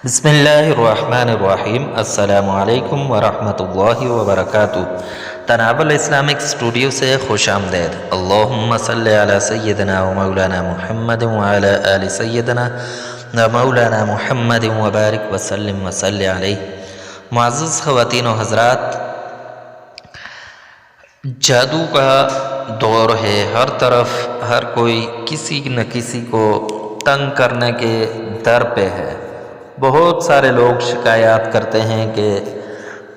بسم اللہ الرحمن الرحیم۔ السلام علیکم ورحمۃ اللہ وبرکاتہ۔ تناول اسلامک اسٹوڈیو سے خوش آمدید۔ اللہم صلی علی سیدنا و مولانا محمد وعلی آل سیدنا و مولانا محمد وبارک وسلم وصلی علیہ۔ معزز خواتین و حضرات، جادو کا دور ہے، ہر طرف ہر کوئی کسی نہ کسی کو تنگ کرنے کے در پہ ہے۔ بہت سارے لوگ شکایات کرتے ہیں کہ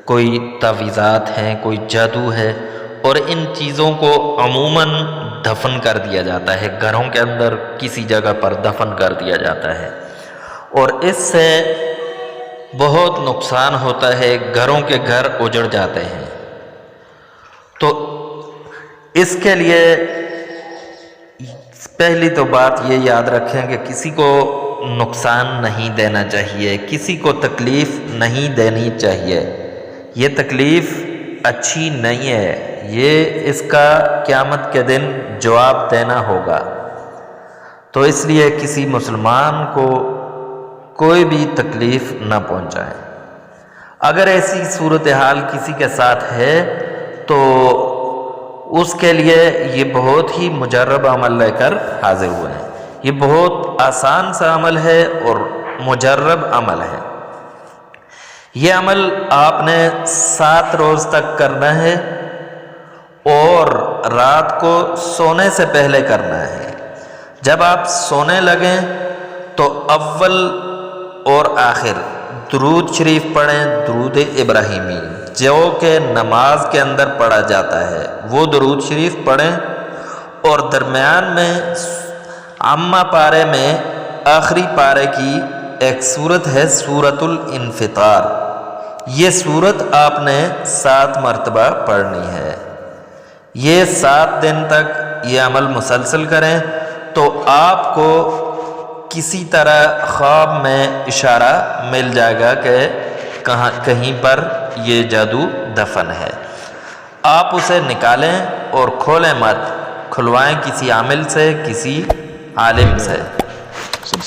کوئی تعویذات ہیں، کوئی جادو ہے، اور ان چیزوں کو عموماً دفن کر دیا جاتا ہے، گھروں کے اندر کسی جگہ پر دفن کر دیا جاتا ہے، اور اس سے بہت نقصان ہوتا ہے، گھروں کے گھر اجڑ جاتے ہیں۔ تو اس کے لیے پہلی تو بات یہ یاد رکھیں کہ کسی کو نقصان نہیں دینا چاہیے، کسی کو تکلیف نہیں دینی چاہیے۔ یہ تکلیف اچھی نہیں ہے، یہ اس کا قیامت کے دن جواب دینا ہوگا۔ تو اس لیے کسی مسلمان کو کوئی بھی تکلیف نہ پہنچائے۔ اگر ایسی صورتحال کسی کے ساتھ ہے تو اس کے لیے یہ بہت ہی مجرب عمل لے کر حاضر ہوئے ہیں۔ یہ بہت آسان سا عمل ہے اور مجرب عمل ہے۔ یہ عمل آپ نے 7 روز تک کرنا ہے اور رات کو سونے سے پہلے کرنا ہے۔ جب آپ سونے لگیں تو اول اور آخر درود شریف پڑھیں، درود ابراہیمی، جو کہ نماز کے اندر پڑھا جاتا ہے، وہ درود شریف پڑھیں، اور درمیان میں عامہ پارے میں آخری پارے کی ایک سورت ہے سورۃ الانفطار، یہ سورت آپ نے 7 مرتبہ پڑھنی ہے۔ یہ 7 دن تک یہ عمل مسلسل کریں تو آپ کو کسی طرح خواب میں اشارہ مل جائے گا کہ کہیں پر یہ جادو دفن ہے۔ آپ اسے نکالیں اور کھولیں مت، کھلوائیں کسی عامل سے، کسی عالم سے۔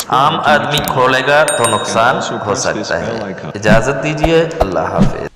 عام آدمی کھولے گا تو نقصان ہو سکتا ہے۔ اجازت دیجیے، اللہ حافظ۔